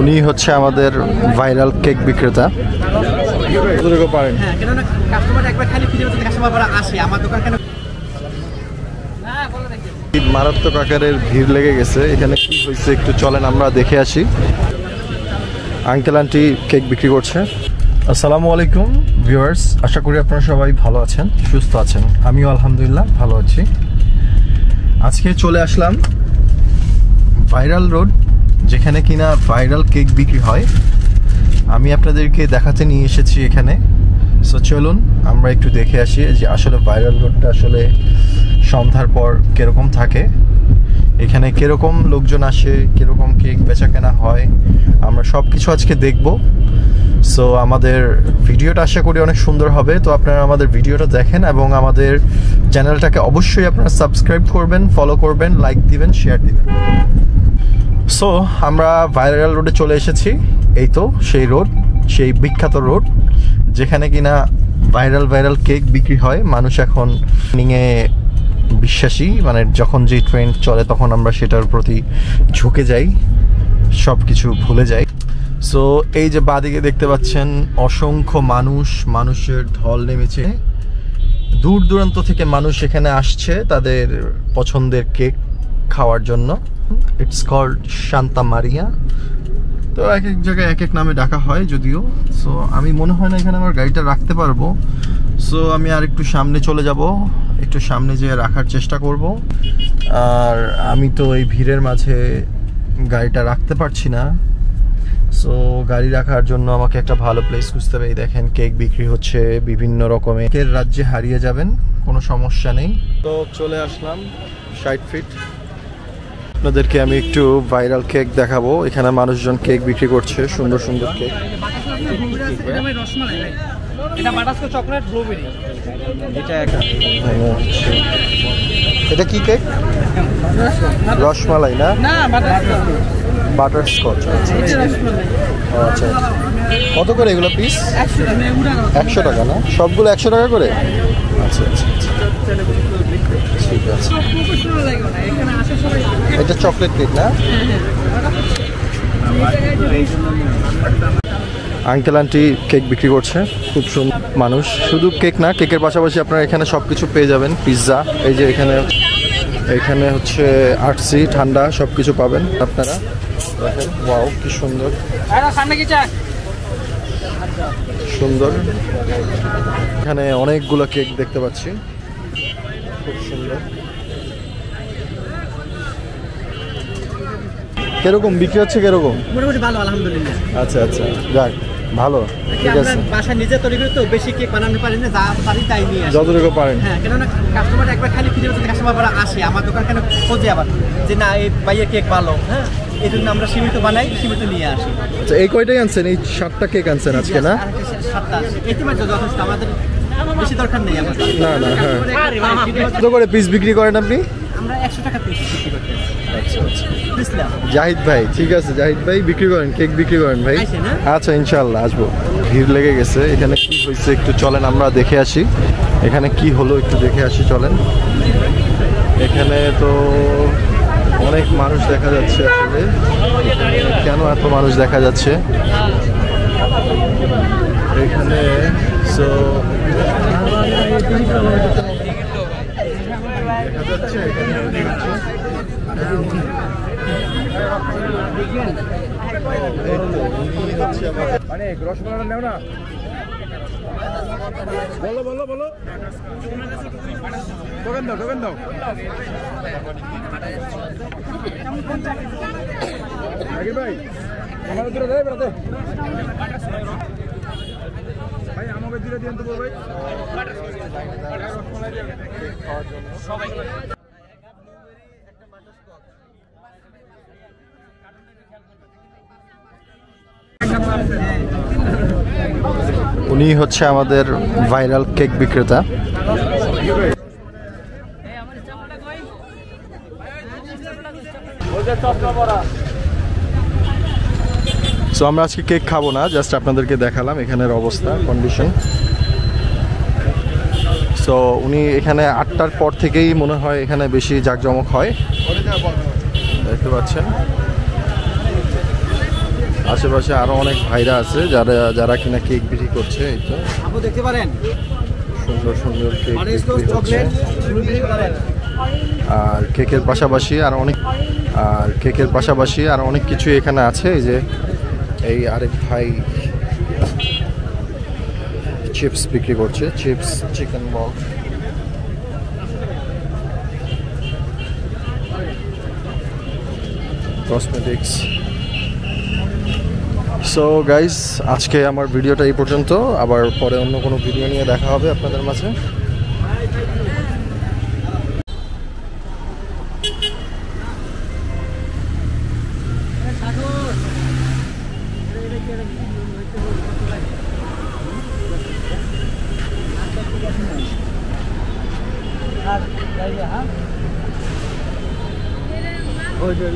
উনি হচ্ছে আমাদের ভাইরাল কেক বিক্রেতা। পারেন মারাত্মক আকারের ভিড় লেগে গেছে। এখানে কি হয়েছে একটু চলেন আমরা দেখে আসি। আঙ্কেল আন্টি কেক বিক্রি করছে। আসসালামু আলাইকুম ভিউয়ার্স, আশা করি আপনারা সবাই ভালো আছেন, সুস্থ আছেন। আমিও আলহামদুলিল্লাহ ভালো আছি। আজকে চলে আসলাম ভাইরাল রোড, যেখানে কিনা ভাইরাল কেক বিক্রি হয়। আমি আপনাদেরকে দেখাতে নিয়ে এসেছি এখানে। সো চলুন আমরা একটু দেখে আসি যে আসলে ভাইরাল রোডটা আসলে সন্ধ্যার পর কিরকম থাকে, এখানে কিরকম লোকজন আসে, কিরকম কেক বেচা কেনা হয়, আমরা সব কিছু আজকে দেখব। সো আমাদের ভিডিওটা আশা করি অনেক সুন্দর হবে। তো আপনারা আমাদের ভিডিওটা দেখেন এবং আমাদের চ্যানেলটাকে অবশ্যই আপনারা সাবস্ক্রাইব করবেন, ফলো করবেন, লাইক দিবেন, শেয়ার দিবেন। সো আমরা ভাইরাল রোডে চলে এসেছি। এই তো সেই রোড, সেই বিখ্যাত রোড যেখানে কিনা ভাইরাল কেক বিক্রি হয়। মানুষ এখন নিয়ে বিশ্বাসী, মানে যখন যে ট্রেন্ড চলে তখন আমরা সেটার প্রতি ঝুঁকে যাই, সব কিছু ভুলে যাই। সো এই যে বাদিকে দেখতে পাচ্ছেন অসংখ্য মানুষের ঢল নেমেছে। দূর দূরান্ত থেকে মানুষ এখানে আসছে তাদের পছন্দের কেক খাওয়ার জন্য। It's called Santa Maria. তো এক এক জায়গায় এক এক নামে ডাকা হয় যদিও। সো আমি মনে হয় না এখানে আমার গাড়িটা রাখতে পারবো। সো আমি আর একটু সামনে চলে যাব, একটু সামনে যেয়ে রাখার চেষ্টা করব। আর আমি তো এই ভিড়ের মাঝে গাড়িটা রাখতে পারছি না। সো গাড়ি রাখার জন্য আমাকে একটা ভালো প্লেস খুঁজতে হবে। দেখেন কেক বিক্রি হচ্ছে বিভিন্ন রকমের। কেকের রাজ্যে হারিয়ে যাবেন, কোনো সমস্যা নেই। তো চলে আসলাম 60 ফিট। আপনাদেরকে আমি একটু ভাইরাল কেক দেখাবো। এখানে মানুষজন কেক বিক্রি করছে, সুন্দর সুন্দর কেক। এটা কি কেক? রসমালাই না, বাটারস্কচ। আচ্ছা, কত করে এগুলো পিস? 100 টাকা না? সবগুলো 100 টাকা করে? আচ্ছা আচ্ছা আচ্ছা, ঠিক আছে। এটা চকলেট কেক না? আঙ্কেল আন্টি কেক বিক্রি করছে, খুব সুন্দর মানুষ। শুধু কেক না, কেকের পাশাপাশি আপনারা এখানে সব কিছু পেয়ে যাবেন। পিৎজা, এই যে এখানে হচ্ছে আরসি, ঠান্ডা সব কিছু পাবেন আপনারা। দেখেন, ওয়াও কি সুন্দর সুন্দর। এখানে অনেকগুলো কেক দেখতে পাচ্ছি, খুব সুন্দর। কিরকম বিক্রি হচ্ছে? কিরকম? মোটামুটি ভালো, আলহামদুলিল্লাহ। আচ্ছা আচ্ছা, যাক ভালো, ঠিক আছে। বাসা নিজে তৈরি করে তো বেশি কেক বানাতে পারি না, যা পারি তাই নিয়ে আসি, যতটুকু পারেন। হ্যাঁ, কেননা কাস্টমার একবার খালি ফিরে বলতে কাস্টমার আসে আমার দোকান, কেন খোঁজে আবার যে না এই ভাইয়ের কেক ভালো। হ্যাঁ, এই জন্য আমরা সীমিত বানাই, সীমিত নিয়ে আসি। আচ্ছা, এই কয়টাই আনছেন? এই 7টা কেক আনছেন আজকে না? 7টা ইতিমধ্যে যথেষ্ট, আমাদের বেশি দরকার নেই আমাদের। না না, হ্যাঁ। কত করে পিস বিক্রি করেন আপনি? আমরা 100 টাকা পিস বিক্রি করতে। আচ্ছা আচ্ছা, জাহিদ ভাই, ঠিক আছে জাহিদ ভাই, বিক্রি করেন, কেক বিক্রি করেন ভাই। আচ্ছা, ইনশাআল্লাহ আসবো। ভিড় লেগে গেছে। এখানে কি হয়েছে একটু চলেন আমরা দেখে আসি। এখানে কি হলো একটু দেখে আসি, চলেন। এখানে তো অনেক মানুষ দেখা যাচ্ছে। আসলে কেন এত মানুষ দেখা যাচ্ছে এখানে? সো দেখা যাচ্ছে এখানে অনেক রসমালাই নেও না। বলো বলো বলো, টোকেন দাও, টোকেন দাও। ভাই আমাদের দূরে দেয় বেড়াতে ভাই, আমাকে দূরে দিয়ে দেবো ভাই। উনি হচ্ছে আমাদের ভাইরাল কেক বিক্রেতা। সো আমরা আজকে কেক খাবো না, জাস্ট আপনাদেরকে দেখালাম এখানের অবস্থা, কন্ডিশন। সো উনি এখানে 8টার পর থেকেই মনে হয় এখানে বেশি জাঁকজমক হয়। দেখতে পাচ্ছেন আশেপাশে আরো অনেক ভাইরা আছে যারা কিনা কেক বিক্রি করছে। এই তো আপনি দেখতে পারেন সুন্দর সুন্দর কেক বাটারস্কচ বিক্রি হচ্ছে। চকলেট বিক্রি করেন। আর কেকের পাশাপাশি আর অনেক কিছু এখানে আছে। এই যে এই আরেক ভাই চিপস বিক্রি করছে, চিপস, চিকেন বল। কসমেটিক্স। সো গাইস, আজকে আমার ভিডিওটা এই পর্যন্ত। আবার পরে অন্য কোনো ভিডিও নিয়ে দেখা হবে আপনাদের মাঝে। ওই যে